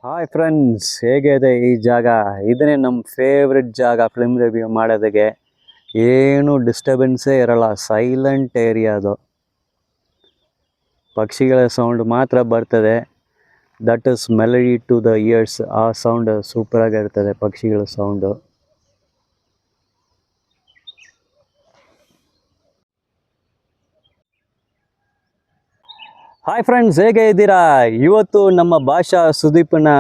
Hi friends, ಹೇಗಿದೆ ಈ ಜಾಗ? ಇದನ್ನೇ ನಮ್ಮ ಫೇವ್ರೆಟ್ ಜಾಗ ಫಿಲ್ಮ್ ರಿವ್ಯೂ ಮಾಡೋದಕ್ಕೆ. ಏನು ಡಿಸ್ಟರ್ಬೆನ್ಸೇ ಇರಲ್ಲ, ಸೈಲೆಂಟ್ ಏರಿಯಾ ಅದು. ಪಕ್ಷಿಗಳ ಸೌಂಡ್ ಮಾತ್ರ ಬರ್ತದೆ. That is melody to the ears. ಆ ಸೌಂಡ್ ಸೂಪರಾಗಿರ್ತದೆ, ಪಕ್ಷಿಗಳ ಸೌಂಡು. ಹಾಯ್ ಫ್ರೆಂಡ್ಸ್, ಹೇಗೆ ಇದ್ದೀರಾ? ಇವತ್ತು ನಮ್ಮ ಭಾಷಾ ಸುದೀಪ್ನ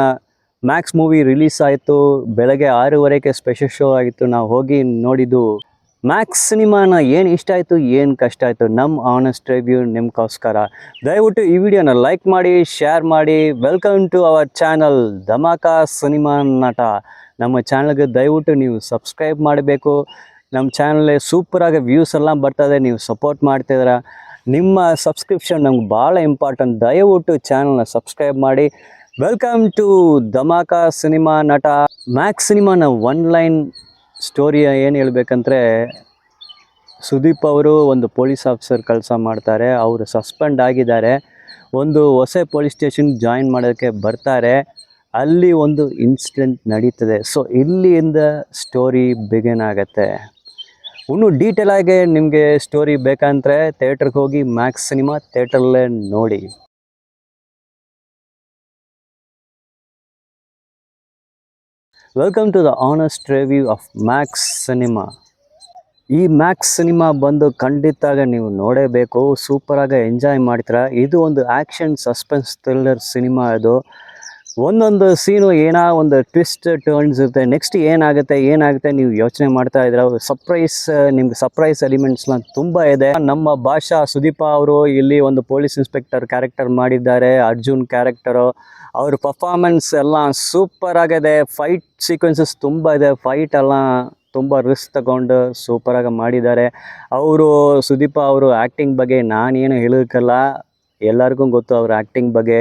ಮ್ಯಾಕ್ಸ್ ಮೂವಿ ರಿಲೀಸ್ ಆಯಿತು. ಬೆಳಗ್ಗೆ 6:15 ಸ್ಪೆಷಲ್ ಶೋ ಆಗಿತ್ತು. ನಾವು ಹೋಗಿ ನೋಡಿದ್ದು ಮ್ಯಾಕ್ಸ್ ಸಿನಿಮಾನ. ಏನು ಇಷ್ಟ ಆಯಿತು, ಏನು ಕಷ್ಟ ಆಯಿತು, ನಮ್ಮ ಆನೆಸ್ಟ್ ರಿವ್ಯೂ ನಿಮ್ಗೋಸ್ಕರ. ದಯವಿಟ್ಟು ಈ ವಿಡಿಯೋನ ಲೈಕ್ ಮಾಡಿ, ಶೇರ್ ಮಾಡಿ. Welcome to our channel Dhamaka cinema Nata. ನಮ್ಮ ಚಾನಲ್ಗೆ ದಯವಿಟ್ಟು ನೀವು ಸಬ್ಸ್ಕ್ರೈಬ್ ಮಾಡಬೇಕು. ನಮ್ಮ ಚಾನಲ್ ಸೂಪರಾಗಿ ವ್ಯೂಸ್ ಎಲ್ಲ ಬರ್ತದೆ, ನೀವು ಸಪೋರ್ಟ್ ಮಾಡ್ತಿದ್ದೀರಾ. ನಿಮ್ಮ ಸಬ್ಸ್ಕ್ರಿಪ್ಷನ್ ನಮ್ಗೆ ಭಾಳ ಇಂಪಾರ್ಟೆಂಟ್. ದಯವಿಟ್ಟು ಚಾನಲ್ನ ಸಬ್ಸ್ಕ್ರೈಬ್ ಮಾಡಿ. ವೆಲ್ಕಮ್ ಟು ಧಮಾಕ ಸಿನಿಮಾ ನಟ. ಮ್ಯಾಕ್ಸ್ ಸಿನಿಮಾನ ಒನ್ ಲೈನ್ ಸ್ಟೋರಿಯ ಏನು ಹೇಳ್ಬೇಕಂದ್ರೆ, ಸುದೀಪ್ ಅವರು ಒಂದು ಪೊಲೀಸ್ ಆಫೀಸರ್ ಕೆಲಸ ಮಾಡ್ತಾರೆ. ಅವರು ಸಸ್ಪೆಂಡ್ ಆಗಿದ್ದಾರೆ. ಒಂದು ಹೊಸ ಪೊಲೀಸ್ ಸ್ಟೇಷನ್ ಜಾಯಿನ್ ಮಾಡೋಕ್ಕೆ ಬರ್ತಾರೆ. ಅಲ್ಲಿ ಒಂದು ಇನ್ಸಿಡೆಂಟ್ ನಡೀತದೆ. ಸೊ ಇಲ್ಲಿಂದ ಸ್ಟೋರಿ ಬಿಗಿನ್ ಆಗುತ್ತೆ. ಇನ್ನೂ ಡೀಟೇಲ್ ಆಗಿ ನಿಮಗೆ ಸ್ಟೋರಿ ಬೇಕಂದರೆ ಥಿಯೇಟ್ರಿಗೆ ಹೋಗಿ ಮ್ಯಾಕ್ಸ್ ಸಿನಿಮಾ ಥಿಯೇಟ್ರಲ್ಲೇ ನೋಡಿ. Welcome to the honest review of Max cinema. ಈ ಮ್ಯಾಕ್ಸ್ ಸಿನಿಮಾ ಬಂದು ಖಂಡಿತಾಗ ನೀವು ನೋಡೇಬೇಕು. ಸೂಪರಾಗಿ ಎಂಜಾಯ್ ಮಾಡ್ತೀರಾ. ಇದು ಒಂದು ಆ್ಯಕ್ಷನ್ ಸಸ್ಪೆನ್ಸ್ ಥ್ರಿಲ್ಲರ್ ಸಿನಿಮಾ. ಇದು ಒಂದೊಂದು ಸೀನು ಏನೋ ಒಂದು ಟ್ವಿಸ್ಟ್ ಟರ್ನ್ಸ್ ಇರುತ್ತೆ. ನೆಕ್ಸ್ಟ್ ಏನಾಗುತ್ತೆ ನೀವು ಯೋಚನೆ ಮಾಡ್ತಾ ಇದ್ದೀರಾ. ನಿಮ್ಗೆ ಸರ್ಪ್ರೈಸ್ ಎಲಿಮೆಂಟ್ಸ್ನ ತುಂಬ ಇದೆ. ನಮ್ಮ ಭಾಷಾ ಸುದೀಪ ಅವರು ಇಲ್ಲಿ ಒಂದು ಪೊಲೀಸ್ ಇನ್ಸ್ಪೆಕ್ಟರ್ ಕ್ಯಾರೆಕ್ಟರ್ ಮಾಡಿದ್ದಾರೆ, ಅರ್ಜುನ್ ಕ್ಯಾರೆಕ್ಟರು. ಅವ್ರ ಪರ್ಫಾರ್ಮೆನ್ಸ್ ಎಲ್ಲ ಸೂಪರ್ ಆಗಿದೆ. ಫೈಟ್ ಸೀಕ್ವೆನ್ಸಸ್ ತುಂಬ ಇದೆ. ಫೈಟ್ ಎಲ್ಲ ತುಂಬ ರಿಸ್ಕ್ ತಗೊಂಡು ಸೂಪರಾಗಿ ಮಾಡಿದ್ದಾರೆ. ಅವರು ಸುದೀಪ ಅವರು ಆ್ಯಕ್ಟಿಂಗ್ ಬಗ್ಗೆ ನಾನೇನು ಹೇಳೋಕ್ಕಲ್ಲ, ಎಲ್ಲರಿಗೂ ಗೊತ್ತು ಅವ್ರ ಆ್ಯಕ್ಟಿಂಗ್ ಬಗ್ಗೆ.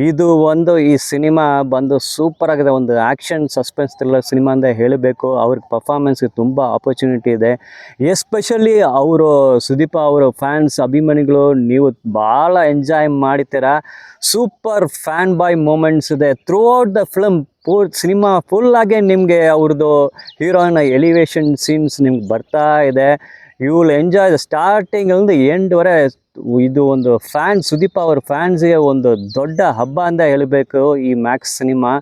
ಇದು ಒಂದು ಈ ಸಿನಿಮಾ ಬಂದು ಸೂಪರ್ ಆಗಿದೆ. ಒಂದು ಆ್ಯಕ್ಷನ್ ಸಸ್ಪೆನ್ಸ್ ಥ್ರಿಲ್ಲರ್ ಸಿನಿಮಾ ಅಂತ ಹೇಳಬೇಕು. ಅವ್ರಿಗೆ ಪರ್ಫಾರ್ಮೆನ್ಸ್ಗೆ ತುಂಬ ಆಪರ್ಚುನಿಟಿ ಇದೆ. ಎಸ್ಪೆಷಲಿ ಅವರು ಸುದೀಪ ಅವರ ಫ್ಯಾನ್ಸ್ ಅಭಿಮಾನಿಗಳು ನೀವು ಭಾಳ ಎಂಜಾಯ್ ಮಾಡ್ತೀರಾ. ಸೂಪರ್ ಫ್ಯಾನ್ ಬಾಯ್ ಮೂಮೆಂಟ್ಸ್ ಇದೆ throughout the film. Cinema ಫುಲ್ಲಾಗೆ ನಿಮಗೆ ಅವ್ರದ್ದು ಹೀರೋಯಿನ್ ಎಲಿವೇಶನ್ ಸೀನ್ಸ್ ನಿಮ್ಗೆ ಬರ್ತಾ ಇದೆ. ಯು ವಿಲ್ ಎಂಜಾಯ್ ದ ಸ್ಟಾರ್ಟಿಂಗಿಂದ ಎಂಡ್ವರೆ. ಇದು ಒಂದು ಸುದೀಪ ಅವ್ರ ಫ್ಯಾನ್ಸ್ಗೆ ಒಂದು ದೊಡ್ಡ ಹಬ್ಬ ಅಂತ ಹೇಳಬೇಕು ಈ ಮ್ಯಾಕ್ಸ್ ಸಿನಿಮಾ.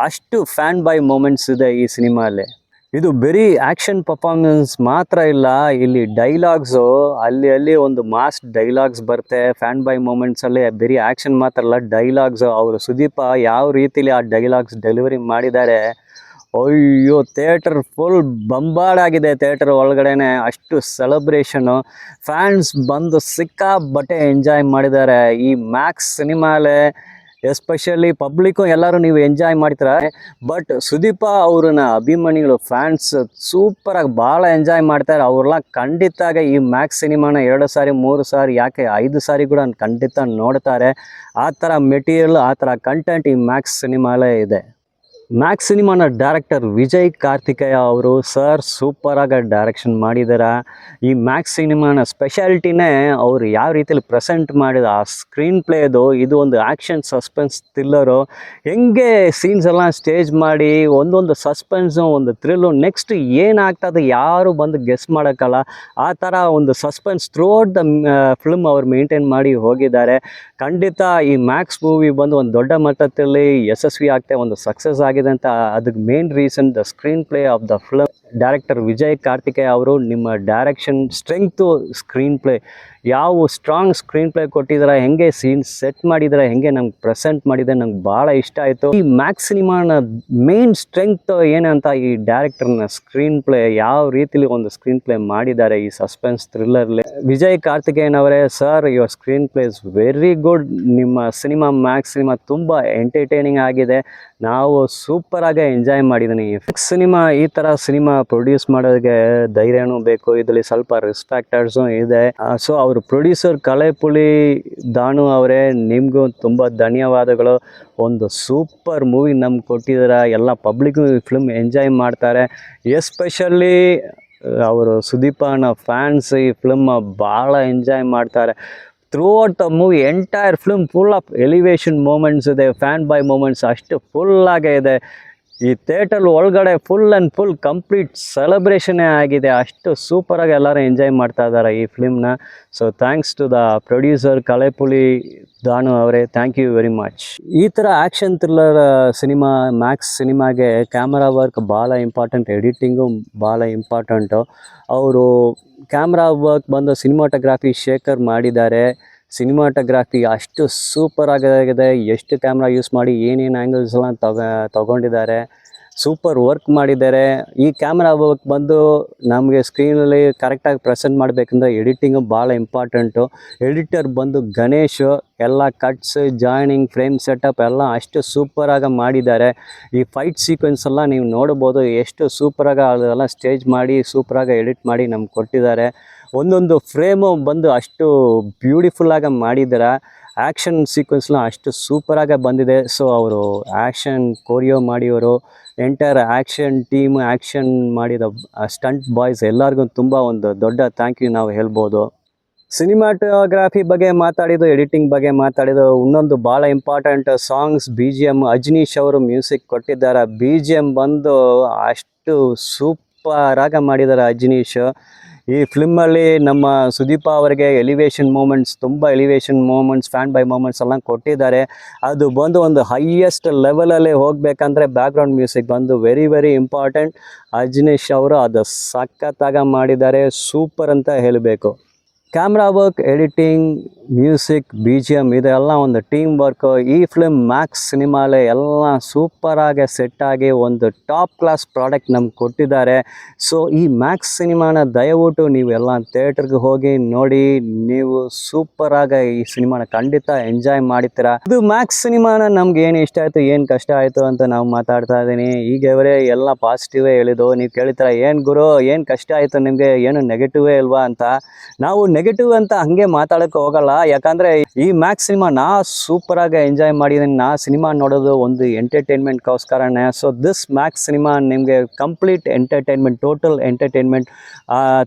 ಅಷ್ಟು ಫ್ಯಾನ್ ಬಾಯ್ ಮೂಮೆಂಟ್ಸ್ ಇದೆ ಈ ಸಿನಿಮಾಲ್ಲಿ. ಇದು ಬರೀ ಆ್ಯಕ್ಷನ್ ಪರ್ಫಾರ್ಮೆನ್ಸ್ ಮಾತ್ರ ಇಲ್ಲ, ಇಲ್ಲಿ ಡೈಲಾಗ್ಸು ಅಲ್ಲಿ ಒಂದು ಮಾಸ್ ಡೈಲಾಗ್ಸ್ ಬರುತ್ತೆ. ಫ್ಯಾನ್ ಬಾಯ್ ಮೂಮೆಂಟ್ಸಲ್ಲಿ ಬರೀ ಆ್ಯಕ್ಷನ್ ಮಾತ್ರ ಅಲ್ಲ, ಡೈಲಾಗ್ಸು ಅವರು ಸುದೀಪ ಯಾವ ರೀತಿಲಿ ಆ ಡೈಲಾಗ್ಸ್ ಡೆಲಿವರಿ ಮಾಡಿದ್ದಾರೆ. ಅಯ್ಯೋ, ಥಿಯೇಟರ್ ಫುಲ್ ಬಂಬಾಡಾಗಿದೆ. ಥಿಯೇಟರ್ ಒಳಗಡೆನೆ ಅಷ್ಟು ಸೆಲೆಬ್ರೇಷನು. ಫ್ಯಾನ್ಸ್ ಬಂದು ಸಿಕ್ಕಾಬಟ್ಟೆ ಎಂಜಾಯ್ ಮಾಡಿದ್ದಾರೆ ಈ ಮ್ಯಾಕ್ಸ್ ಸಿನಿಮಾಲೇ. ಎಸ್ಪೆಷಲಿ ಪಬ್ಲಿಕ್ಕು ಎಲ್ಲರೂ ನೀವು ಎಂಜಾಯ್ ಮಾಡ್ತಾರೆ. ಬಟ್ ಸುದೀಪ ಅವ್ರನ್ನ ಅಭಿಮಾನಿಗಳು ಫ್ಯಾನ್ಸ್ ಸೂಪರಾಗಿ ಭಾಳ ಎಂಜಾಯ್ ಮಾಡ್ತಾರೆ. ಅವ್ರೆಲ್ಲ ಖಂಡಿತಾಗ ಈ ಮ್ಯಾಕ್ಸ್ ಸಿನಿಮಾನ 2 ಸಾರಿ 3 ಸಾರಿ ಯಾಕೆ 5 ಸಾರಿ ಕೂಡ ಖಂಡಿತ ನೋಡ್ತಾರೆ. ಆ ಥರ ಮೆಟೀರಿಯಲ್, ಆ ಥರ ಕಂಟೆಂಟ್ ಈ ಮ್ಯಾಕ್ಸ್ ಸಿನಿಮಾಲೇ ಇದೆ. ಮ್ಯಾಕ್ಸ್ ಸಿನಿಮಾನ ಡೈರೆಕ್ಟರ್ ವಿಜಯ್ ಕಾರ್ತಿಕೇಯ ಅವರು ಸರ್ ಸೂಪರಾಗಿ ಡೈರೆಕ್ಷನ್ ಮಾಡಿದ್ದಾರೆ. ಈ ಮ್ಯಾಕ್ಸ್ ಸಿನಿಮಾನ ಸ್ಪೆಷಾಲಿಟಿನೇ ಅವರು ಯಾವ ರೀತಿಯಲ್ಲಿ ಪ್ರೆಸೆಂಟ್ ಮಾಡಿದ ಆ ಸ್ಕ್ರೀನ್ ಪ್ಲೇದು. ಇದು ಒಂದು ಆ್ಯಕ್ಷನ್ ಸಸ್ಪೆನ್ಸ್ ಥ್ರಿಲ್ಲರು. ಹೆಂಗೆ ಸೀನ್ಸ್ ಎಲ್ಲ ಸ್ಟೇಜ್ ಮಾಡಿ ಒಂದೊಂದು ಸಸ್ಪೆನ್ಸು, ಒಂದು ಥ್ರಿಲ್ಲು, ನೆಕ್ಸ್ಟ್ ಏನಾಗ್ತದೆ ಯಾರು ಬಂದು ಗೆಸ್ ಮಾಡೋಕ್ಕಲ್ಲ. ಆ ಥರ ಒಂದು suspense through out the film ಅವ್ರು ಮೇಂಟೈನ್ ಮಾಡಿ ಹೋಗಿದ್ದಾರೆ. ಖಂಡಿತ ಈ ಮ್ಯಾಕ್ಸ್ ಮೂವಿ ಬಂದು ಒಂದು ದೊಡ್ಡ ಮಟ್ಟದಲ್ಲಿ ಯಶಸ್ವಿ ಆಗ್ತದೆ, ಒಂದು ಸಕ್ಸಸ್ ಆಗಿದೆ ಅಂತ. ಅದಕ್ಕೆ main reason the screen play of the film. Director Vijay Kartikeya ಅವರು ನಿಮ್ಮ ಡೈರೆಕ್ಷನ್ ಸ್ಟ್ರೆಂಗ್ತು, ಸ್ಕ್ರೀನ್ ಪ್ಲೇ ಯಾವ ಸ್ಟ್ರಾಂಗ್ ಸ್ಕ್ರೀನ್ ಪ್ಲೇ ಕೊಟ್ಟಿದ್ದಾರೆ, ಹೆಂಗೆ ಸೀನ್ಸ್ ಸೆಟ್ ಮಾಡಿದ್ದಾರೆ, ಹೆಂಗೆ ನಮ್ಗೆ ಪ್ರೆಸೆಂಟ್ ಮಾಡಿದ್ದಾರೆ, ನಂಗೆ ಭಾಳ ಇಷ್ಟ ಆಯಿತು. ಈ ಮ್ಯಾಕ್ಸ್ ಸಿನಿಮಾನ ಮೇನ್ ಸ್ಟ್ರೆಂಗ್ತ್ ಏನಂತ, ಈ ಡೈರೆಕ್ಟರ್ನ ಸ್ಕ್ರೀನ್ ಪ್ಲೇ ಯಾವ ರೀತಿಲಿ ಒಂದು ಸ್ಕ್ರೀನ್ ಪ್ಲೇ ಮಾಡಿದ್ದಾರೆ ಈ ಸಸ್ಪೆನ್ಸ್ ಥ್ರಿಲ್ಲರ್ಲಿ. ವಿಜಯ್ ಕಾರ್ತಿಕೇಯನವರೇ, sir your screenplay is very good. ನಿಮ್ಮ ಸಿನಿಮಾ ಮ್ಯಾಕ್ಸ್ ಸಿನಿಮಾ ತುಂಬ ಎಂಟರ್ಟೈನಿಂಗ್ ಆಗಿದೆ. ನಾವು ಸೂಪರಾಗಿ ಎಂಜಾಯ್ ಮಾಡಿದ್ದೀನಿ. ಸಿನಿಮಾ ಈ ಥರ ಸಿನಿಮಾ ಪ್ರೊಡ್ಯೂಸ್ ಮಾಡೋದಕ್ಕೆ ಧೈರ್ಯನೂ ಬೇಕು, ಇದರಲ್ಲಿ ಸ್ವಲ್ಪ ರಿಸ್ಕ್ ಫ್ಯಾಕ್ಟರ್ಸು ಇದೆ. ಸೊ ಅವರು ಪ್ರೊಡ್ಯೂಸರ್ ಕಲೆಪುಲಿ ದಾನು ಅವರೇ, ನಿಮಗೂ ತುಂಬ ಧನ್ಯವಾದಗಳು. ಒಂದು ಸೂಪರ್ ಮೂವಿ ನಮ್ಗೆ ಕೊಟ್ಟಿದ್ದಾರೆ. ಎಲ್ಲ ಪಬ್ಲಿಕ್ ಫಿಲ್ಮ್ ಎಂಜಾಯ್ ಮಾಡ್ತಾರೆ. ಎಸ್ಪೆಷಲಿ ಅವರು ಸುದೀಪನ ಫ್ಯಾನ್ಸ್ ಈ ಫಿಲ್ಮ್ ಭಾಳ ಎಂಜಾಯ್ ಮಾಡ್ತಾರೆ. Throughout the movie entire film full of elevation moments ಇದೆ, ಫ್ಯಾನ್ ಬಾಯ್ ಮೂಮೆಂಟ್ಸ್ ಅಷ್ಟು ಫುಲ್ಲಾಗೇ ಇದೆ. ಈ ಥಿಯೇಟರ್ ಒಳಗಡೆ ಫುಲ್ ಆ್ಯಂಡ್ ಫುಲ್ ಕಂಪ್ಲೀಟ್ ಸೆಲೆಬ್ರೇಷನ್ನೇ ಆಗಿದೆ. ಅಷ್ಟು ಸೂಪರಾಗಿ ಎಲ್ಲರೂ ಎಂಜಾಯ್ ಮಾಡ್ತಾ ಇದ್ದಾರೆ ಈ ಫಿಲ್ಮ್ನ. So thanks to the producer Kalaipuli Thanu ಅವರೇ, ಥ್ಯಾಂಕ್ ಯು ವೆರಿ ಮಚ್. ಈ ಥರ ಆ್ಯಕ್ಷನ್ ಥ್ರಿಲ್ಲರ್ ಸಿನಿಮಾ, ಮ್ಯಾಕ್ಸ್ ಸಿನಿಮಾಗೆ ಕ್ಯಾಮ್ರಾ ವರ್ಕ್ ಭಾಳ ಇಂಪಾರ್ಟೆಂಟ್, ಎಡಿಟಿಂಗು ಭಾಳ ಇಂಪಾರ್ಟೆಂಟು. ಅವರು ಕ್ಯಾಮ್ರಾ ವರ್ಕ್ ಬಂದು ಸಿನಿಮಾಟೋಗ್ರಾಫಿ ಶೇಖರ್ ಮಾಡಿದ್ದಾರೆ. ಸಿನಿಮಾಟೋಗ್ರಾಫಿ ಅಷ್ಟು ಸೂಪರ್ ಆಗಿದೆ. ಎಷ್ಟು ಕ್ಯಾಮ್ರಾ ಯೂಸ್ ಮಾಡಿ ಏನೇನು ಆ್ಯಂಗಲ್ಸ್ ಎಲ್ಲ ತಗೊಂಡಿದ್ದಾರೆ, ಸೂಪರ್ ವರ್ಕ್ ಮಾಡಿದ್ದಾರೆ. ಈ ಕ್ಯಾಮ್ರಾ ವರ್ಕ್ ಬಂದು ನಮಗೆ ಸ್ಕ್ರೀನಲ್ಲಿ ಕರೆಕ್ಟಾಗಿ ಪ್ರೆಸೆಂಟ್ ಮಾಡಬೇಕಂದ್ರೆ ಎಡಿಟಿಂಗು ಭಾಳ ಇಂಪಾರ್ಟೆಂಟು. ಎಡಿಟರ್ ಬಂದು ಗಣೇಶ್, ಎಲ್ಲ ಕಟ್ಸ್, ಜಾಯ್ನಿಂಗ್, ಫ್ರೇಮ್ ಸೆಟಪ್ ಎಲ್ಲ ಅಷ್ಟು ಸೂಪರಾಗಿ ಮಾಡಿದ್ದಾರೆ. ಈ ಫೈಟ್ ಸೀಕ್ವೆನ್ಸ್ ಎಲ್ಲ ನೀವು ನೋಡ್ಬೋದು, ಎಷ್ಟು ಸೂಪರಾಗಿ ಅದೆಲ್ಲ ಸ್ಟೇಜ್ ಮಾಡಿ ಸೂಪರಾಗಿ ಎಡಿಟ್ ಮಾಡಿ ನಮ್ಗೆ ಕೊಟ್ಟಿದ್ದಾರೆ. ಒಂದೊಂದು ಫ್ರೇಮು ಬಂದು ಅಷ್ಟು ಬ್ಯೂಟಿಫುಲ್ಲಾಗಿ ಮಾಡಿದ್ದಾರೆ. ಆ್ಯಕ್ಷನ್ ಸೀಕ್ವೆನ್ಸ್ನ ಅಷ್ಟು ಸೂಪರಾಗಿ ಬಂದಿದೆ. ಸೊ ಅವರು ಆ್ಯಕ್ಷನ್ ಕೊರಿಯೋ ಮಾಡಿಯವರು, ಎಂಟೈರ್ ಆ್ಯಕ್ಷನ್ ಟೀಮ್, ಆ್ಯಕ್ಷನ್ ಮಾಡಿದ ಸ್ಟಂಟ್ ಬಾಯ್ಸ್ ಎಲ್ಲರಿಗೂ ತುಂಬ ಒಂದು ದೊಡ್ಡ ಥ್ಯಾಂಕ್ ಯು ನಾವು ಹೇಳ್ಬೋದು. ಸಿನಿಮಾಟೋಗ್ರಾಫಿ ಬಗ್ಗೆ ಮಾತಾಡಿದ್ದು, ಎಡಿಟಿಂಗ್ ಬಗ್ಗೆ ಮಾತಾಡಿದ್ದು, ಇನ್ನೊಂದು ಭಾಳ ಇಂಪಾರ್ಟೆಂಟ್ ಸಾಂಗ್ಸ್ BGM. ಅಜ್ನೀಶ್ ಅವರು ಮ್ಯೂಸಿಕ್ ಕೊಟ್ಟಿದ್ದಾರೆ. BGM ಬಂದು ಅಷ್ಟು ಸೂಪರಾಗಿ ಮಾಡಿದ್ದಾರೆ ಅಜ್ನೀಶ್. ಈ ಫಿಲ್ಮಲ್ಲಿ ನಮ್ಮ ಸುದೀಪ ಅವರಿಗೆ ಎಲಿವೇಶನ್ ಮೂಮೆಂಟ್ಸ್, ತುಂಬ elevation moments, fan boy moments ಎಲ್ಲ ಕೊಟ್ಟಿದ್ದಾರೆ. ಅದು ಬಂದು ಒಂದು ಹೈಯೆಸ್ಟ್ ಲೆವೆಲಲ್ಲಿ ಹೋಗಬೇಕಂದ್ರೆ ಬ್ಯಾಕ್ಗ್ರೌಂಡ್ ಮ್ಯೂಸಿಕ್ ಬಂದು ವೆರಿ ವೆರಿ ಇಂಪಾರ್ಟೆಂಟ್. ಅಜ್ನೀಶ್ ಅವರು ಅದು ಸಖತ್ತಾಗಿ ಮಾಡಿದ್ದಾರೆ, ಸೂಪರ್ ಅಂತ ಹೇಳಬೇಕು. Camera work, editing, music, BGM ಇದೆಲ್ಲ ಒಂದು ಟೀಮ್ ವರ್ಕು. ಈ ಫಿಲ್ಮ್ ಮ್ಯಾಕ್ಸ್ ಸಿನಿಮಾಲೆ ಎಲ್ಲ ಸೂಪರಾಗಿ ಸೆಟ್ಟಾಗಿ ಒಂದು ಟಾಪ್ ಕ್ಲಾಸ್ ಪ್ರಾಡಕ್ಟ್ ನಮ್ಗೆ ಕೊಟ್ಟಿದ್ದಾರೆ. ಸೊ ಈ ಮ್ಯಾಕ್ಸ್ ಸಿನಿಮಾನ ದಯವಿಟ್ಟು ನೀವೆಲ್ಲ ಥಿಯೇಟರ್ಗೆ ಹೋಗಿ ನೋಡಿ, ನೀವು ಸೂಪರಾಗಿ ಈ ಸಿನಿಮಾನ ಖಂಡಿತ ಎಂಜಾಯ್ ಮಾಡ್ತೀರಾ. ಇದು ಮ್ಯಾಕ್ಸ್ ಸಿನಿಮಾನ ನಮ್ಗೆ ಏನು ಇಷ್ಟ ಆಯಿತು, ಏನು ಕಷ್ಟ ಆಯಿತು ಅಂತ ನಾವು ಮಾತಾಡ್ತಾ ಇದ್ದೀನಿ. ಈಗ ಇವರೇ ಎಲ್ಲ ಪಾಸಿಟಿವೇ ಹೇಳಿದ್ದು. ನೀವು ಕೇಳ್ತೀರ, ಏನು ಗುರು ಏನು ಕಷ್ಟ ಆಯಿತು ನಿಮಗೆ, ಏನು ನೆಗೆಟಿವೇ ಇಲ್ವಾ ಅಂತ. ನಾವು ನೆಗೆಟಿವ್ ಅಂತ ಹಂಗೆ ಮಾತಾಡೋಕ್ಕೆ ಹೋಗಲ್ಲ, ಯಾಕಂದರೆ ಈ ಮ್ಯಾಕ್ಸ್ ಸಿನಿಮಾ ನಾ ಸೂಪರಾಗಿ ಎಂಜಾಯ್ ಮಾಡಿದ್ದೀನಿ. ನಾ ಸಿನಿಮಾ ನೋಡೋದು ಒಂದು ಎಂಟರ್ಟೈನ್ಮೆಂಟ್ಗೋಸ್ಕರನೇ. ಸೊ ದಿಸ್ ಮ್ಯಾಕ್ಸ್ ಸಿನಿಮಾ ನಿಮಗೆ ಕಂಪ್ಲೀಟ್ ಎಂಟರ್ಟೈನ್ಮೆಂಟ್, ಟೋಟಲ್ ಎಂಟರ್ಟೈನ್ಮೆಂಟ್.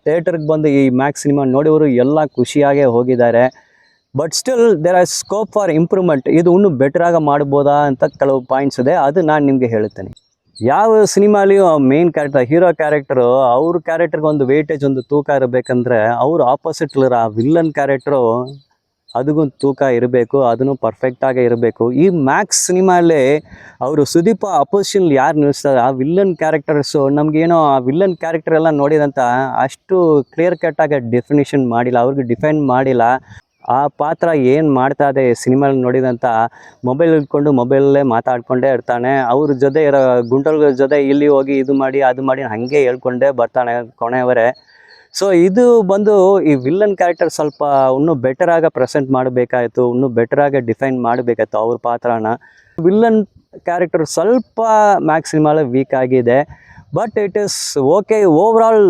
ಥಿಯೇಟರ್ಗೆ ಬಂದು ಈ ಮ್ಯಾಕ್ಸ್ ಸಿನಿಮಾ ನೋಡಿವರು ಎಲ್ಲ ಖುಷಿಯಾಗೇ ಹೋಗಿದ್ದಾರೆ. But still there are scope for improvement. ಇದು ಇನ್ನೂ ಬೆಟರಾಗಿ ಮಾಡ್ಬೋದಾ ಅಂತ ಕೆಲವು ಪಾಯಿಂಟ್ಸ್ ಇದೆ, ಅದು ನಾನು ನಿಮಗೆ ಹೇಳ್ತೇನೆ. ಯಾವ ಸಿನಿಮಾಲಿಯೂ ಮೇನ್ ಕ್ಯಾರೆಕ್ಟರ್, ಹೀರೋ ಕ್ಯಾರೆಕ್ಟರು, ಅವ್ರ ಕ್ಯಾರೆಕ್ಟರ್ಗೆ ಒಂದು ವೇಟೇಜ್, ಒಂದು ತೂಕ ಇರಬೇಕಂದ್ರೆ ಅವ್ರು ಆಪೋಸಿಟ್ ಆ ವಿಲ್ಲನ್ ಕ್ಯಾರೆಕ್ಟರು ಅದಕ್ಕೊಂದು ತೂಕ ಇರಬೇಕು, ಅದನ್ನು ಪರ್ಫೆಕ್ಟಾಗೇ ಇರಬೇಕು. ಈ ಮ್ಯಾಕ್ಸ್ ಸಿನಿಮಾಲ್ಲಿ ಅವರು ಸುದೀಪ ಅಪೋಸಿಷನ್ ಯಾರು ನಿಲ್ಲಿಸ್ತಾರೆ, ಆ ವಿಲ್ಲನ್ ಕ್ಯಾರೆಕ್ಟರ್ಸು ನಮಗೇನೋ ಆ ವಿಲ್ಲನ್ ಕ್ಯಾರೆಕ್ಟರ್ ಎಲ್ಲ ನೋಡಿದಂಥ ಅಷ್ಟು ಕ್ಲಿಯರ್ ಕಟ್ಟಾಗಿ ಡೆಫಿನಿಷನ್ ಮಾಡಿಲ್ಲ, ಅವ್ರಿಗೆ ಡಿಫೈನ್ ಮಾಡಿಲ್ಲ. ಆ ಪಾತ್ರ ಏನು ಮಾಡ್ತಾ ಇದೆ ಸಿನಿಮಾಲ್ಲಿ ನೋಡಿದಂಥ, ಮೊಬೈಲ್ ಇಟ್ಕೊಂಡು ಮೊಬೈಲಲ್ಲೇ ಮಾತಾಡ್ಕೊಂಡೇ ಇರ್ತಾನೆ. ಅವ್ರ ಜೊತೆ ಇರೋ ಗುಂಟಲ್ಗಳ ಜೊತೆ ಇಲ್ಲಿ ಹೋಗಿ ಇದು ಮಾಡಿ ಅದು ಮಾಡಿ ಹಾಗೆ ಹೇಳ್ಕೊಂಡೇ ಬರ್ತಾನೆ ಕೊನೆಯವರೇ. ಸೊ ಇದು ಬಂದು ಈ ವಿಲ್ಲನ್ ಕ್ಯಾರೆಕ್ಟರ್ ಸ್ವಲ್ಪ ಇನ್ನೂ ಬೆಟರಾಗಿ ಪ್ರೆಸೆಂಟ್ ಮಾಡಬೇಕಾಯಿತು, ಇನ್ನೂ ಬೆಟರಾಗಿ ಡಿಫೈನ್ ಮಾಡಬೇಕಾಯ್ತು ಅವ್ರ ಪಾತ್ರನ. ವಿಲ್ಲನ್ ಕ್ಯಾರೆಕ್ಟರ್ ಸ್ವಲ್ಪ ಮ್ಯಾಕ್ಸ್ ಸಿನಿಮಾಲಿ ವೀಕ್ ಆಗಿದೆ. But it is okay. Overall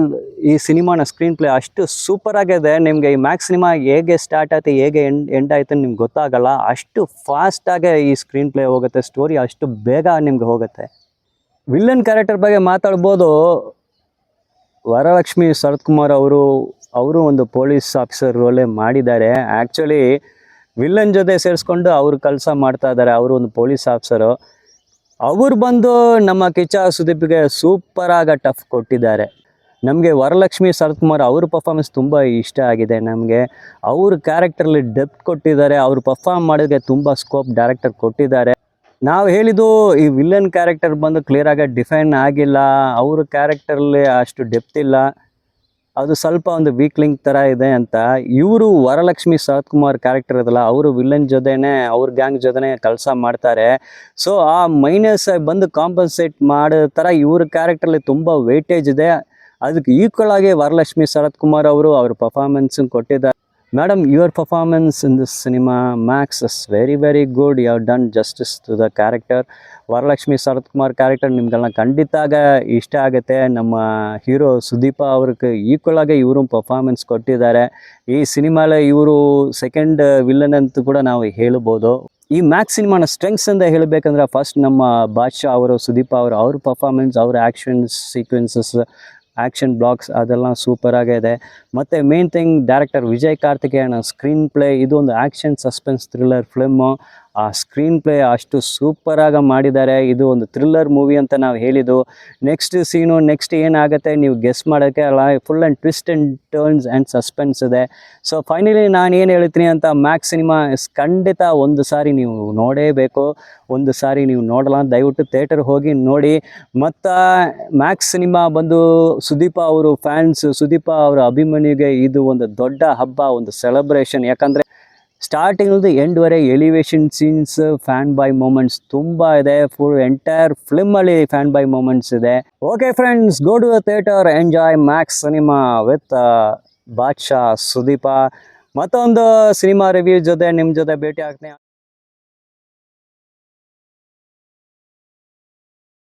ಈ ಸಿನಿಮಾನ ಸ್ಕ್ರೀನ್ ಪ್ಲೇ ಅಷ್ಟು ಸೂಪರಾಗಿದೆ. ನಿಮಗೆ ಈ ಮ್ಯಾಕ್ಸ್ ಸಿನಿಮಾ ಹೇಗೆ ಸ್ಟಾರ್ಟ್ ಆಯ್ತು, ಹೇಗೆ ಎಂಡ್ ಆಯ್ತು ನಿಮ್ಗೆ ಗೊತ್ತಾಗಲ್ಲ. ಅಷ್ಟು ಫಾಸ್ಟಾಗೆ ಈ ಸ್ಕ್ರೀನ್ ಪ್ಲೇ ಹೋಗುತ್ತೆ, ಸ್ಟೋರಿ ಅಷ್ಟು ಬೇಗ ನಿಮ್ಗೆ ಹೋಗುತ್ತೆ. ವಿಲ್ಲನ್ ಕ್ಯಾರೆಕ್ಟರ್ ಬಗ್ಗೆ ಮಾತಾಡ್ಬೋದು. ವರಲಕ್ಷ್ಮಿ ಶರತ್ಕುಮಾರ್ ಅವರು ಒಂದು ಪೊಲೀಸ್ ಆಫೀಸರ್ ರೋಲೇ ಮಾಡಿದ್ದಾರೆ. ಆ್ಯಕ್ಚುಲಿ ವಿಲ್ಲನ್ ಜೊತೆ ಸೇರಿಸ್ಕೊಂಡು ಅವರು ಕೆಲಸ ಮಾಡ್ತಾ ಇದ್ದಾರೆ. ಅವರು ಒಂದು ಪೊಲೀಸ್ ಆಫೀಸರು. ಅವರು ಬಂದು ನಮ್ಮ ಕಿಚ್ಚ ಸುದೀಪ್ಗೆ ಸೂಪರಾಗಿ ಟಫ್ ಕೊಟ್ಟಿದ್ದಾರೆ. ನಮಗೆ ವರಲಕ್ಷ್ಮಿ ಶರತ್ಕುಮಾರ್ ಅವ್ರ ಪರ್ಫಾರ್ಮೆನ್ಸ್ ತುಂಬ ಇಷ್ಟ ಆಗಿದೆ. ನಮಗೆ ಅವ್ರ ಕ್ಯಾರೆಕ್ಟರ್ಲಿ ಡೆಪ್ತ್ ಕೊಟ್ಟಿದ್ದಾರೆ. ಅವರು ಪರ್ಫಾರ್ಮ್ ಮಾಡೋದಕ್ಕೆ ತುಂಬ ಸ್ಕೋಪ್ ಡೈರೆಕ್ಟರ್ ಕೊಟ್ಟಿದ್ದಾರೆ. ನಾವು ಹೇಳಿದ್ದು ಈ ವಿಲ್ಲನ್ ಕ್ಯಾರೆಕ್ಟರ್ ಬಂದು ಕ್ಲಿಯರಾಗಿ ಡಿಫೈನ್ ಆಗಿಲ್ಲ, ಅವ್ರ ಕ್ಯಾರೆಕ್ಟರ್ಲಿ ಅಷ್ಟು ಡೆಪ್ತ್ ಇಲ್ಲ, ಅದು ಸ್ವಲ್ಪ ಒಂದು ವೀಕ್ ಲಿಂಕ್ ಥರ ಇದೆ ಅಂತ. ಇವರು ವರಲಕ್ಷ್ಮಿ ಶರತ್ಕುಮಾರ್ ಕ್ಯಾರೆಕ್ಟರ್ ಇದಲ್ಲ, ಅವರು ವಿಲ್ಲನ್ ಜೊತೆನೇ ಅವ್ರ ಗ್ಯಾಂಗ್ ಜೊತೆನೇ ಕೆಲಸ ಮಾಡ್ತಾರೆ. ಸೊ ಆ ಮೈನಸ್ ಬಂದು ಕಾಂಪನ್ಸೇಟ್ ಮಾಡೋ ಥರ ಇವ್ರ ಕ್ಯಾರೆಕ್ಟರ್ಲಿ ತುಂಬ ವೇಟೇಜ್ ಇದೆ. ಅದಕ್ಕೆ ಈಕ್ವಲ್ ಆಗಿ ವರಲಕ್ಷ್ಮಿ ಶರತ್ಕುಮಾರ್ ಅವರು ಅವ್ರ ಪರ್ಫಾರ್ಮೆನ್ಸ್ ಕೊಟ್ಟಿದ್ದಾರೆ. Madam, your performance in this cinema, Max, is very very good. You have done justice to the character. Varalakshmi Sharathkumar character ನಿಮ್ಗೆಲ್ಲ ಖಂಡಿತಾಗ ಇಷ್ಟ ಆಗುತ್ತೆ. ನಮ್ಮ ಹೀರೋ ಸುದೀಪ ಅವ್ರಿಗೆ ಈಕ್ವಲ್ ಆಗಿ ಇವರು ಪರ್ಫಾರ್ಮೆನ್ಸ್ ಕೊಟ್ಟಿದ್ದಾರೆ. ಈ ಸಿನಿಮಾಲೆ ಇವರು ಸೆಕೆಂಡ್ ವಿಲ್ಲನ್ ಅಂತ ಕೂಡ ನಾವು ಹೇಳ್ಬೋದು. ಈ ಮ್ಯಾಕ್ಸ್ ಸಿನಿಮಾನ ಸ್ಟ್ರೆಂಗ್ಸ್ ಅಂತ ಹೇಳಬೇಕಂದ್ರೆ ಫಸ್ಟ್ ನಮ್ಮ ಬಾದ್ಶಾ ಅವರು, ಸುದೀಪ ಅವರು, ಅವ್ರ ಪರ್ಫಾರ್ಮೆನ್ಸ್, ಅವ್ರ ಆ್ಯಕ್ಷನ್ ಸೀಕ್ವೆನ್ಸಸ್, ಆ್ಯಕ್ಷನ್ ಬ್ಲಾಕ್ಸ್ ಅದೆಲ್ಲ ಸೂಪರ್ ಆಗಿದೆ. ಮತ್ತು main thing director Vijay Karthikeyan screen play, ಇದು ಒಂದು ಆ್ಯಕ್ಷನ್ ಸಸ್ಪೆನ್ಸ್ ಥ್ರಿಲ್ಲರ್ ಫಿಲ್ಮು. ಆ ಸ್ಕ್ರೀನ್ ಪ್ಲೇ ಅಷ್ಟು ಸೂಪರಾಗಿ ಮಾಡಿದ್ದಾರೆ. ಇದು ಒಂದು ಥ್ರಿಲ್ಲರ್ ಮೂವಿ ಅಂತ ನಾವು ಹೇಳಿದ್ದು. ನೆಕ್ಸ್ಟ್ ಸೀನು ನೆಕ್ಸ್ಟ್ ಏನಾಗುತ್ತೆ ನೀವು ಗೆಸ್ ಮಾಡೋಕ್ಕೆ ಅಲ್ಲ, full and twist and turns and suspense ಇದೆ. ಸೊ ಫೈನಲಿ ನಾನು ಏನು ಹೇಳ್ತೀನಿ ಅಂತ, ಮ್ಯಾಕ್ಸ್ ಸಿನಿಮಾ ಖಂಡಿತ ಒಂದು ಸಾರಿ ನೀವು ನೋಡೇಬೇಕು. ಒಂದು ಸಾರಿ ನೀವು ನೋಡಲ್ಲ ದಯವಿಟ್ಟು ಥಿಯೇಟರ್ ಹೋಗಿ ನೋಡಿ. ಮತ್ತು ಮ್ಯಾಕ್ಸ್ ಸಿನಿಮಾ ಬಂದು ಸುದೀಪ ಅವರು ಫ್ಯಾನ್ಸ್, ಸುದೀಪ ಅವರ ಅಭಿಮಾನಿಗೆ ಇದು ಒಂದು ದೊಡ್ಡ ಹಬ್ಬ, ಒಂದು ಸೆಲೆಬ್ರೇಷನ್. ಯಾಕಂದರೆ ಸ್ಟಾರ್ಟಿಂಗ್ದು ಎಂಡ್ವರೆ elevation scenes, fan boy moments ತುಂಬ ಇದೆ. ಫುಲ್ ಎಂಟೈರ್ ಫಿಲ್ಮಲ್ಲಿ ಫ್ಯಾನ್ ಬಾಯ್ ಮೂಮೆಂಟ್ಸ್ ಇದೆ. Okay friends, go to the theatre, enjoy max cinema with Badshah Sudeep. ಮತ್ತೊಂದು ಸಿನಿಮಾ ರಿವ್ಯೂ ಜೊತೆ ನಿಮ್ಮ ಜೊತೆ ಭೇಟಿ ಆಗ್ತೀನಿ.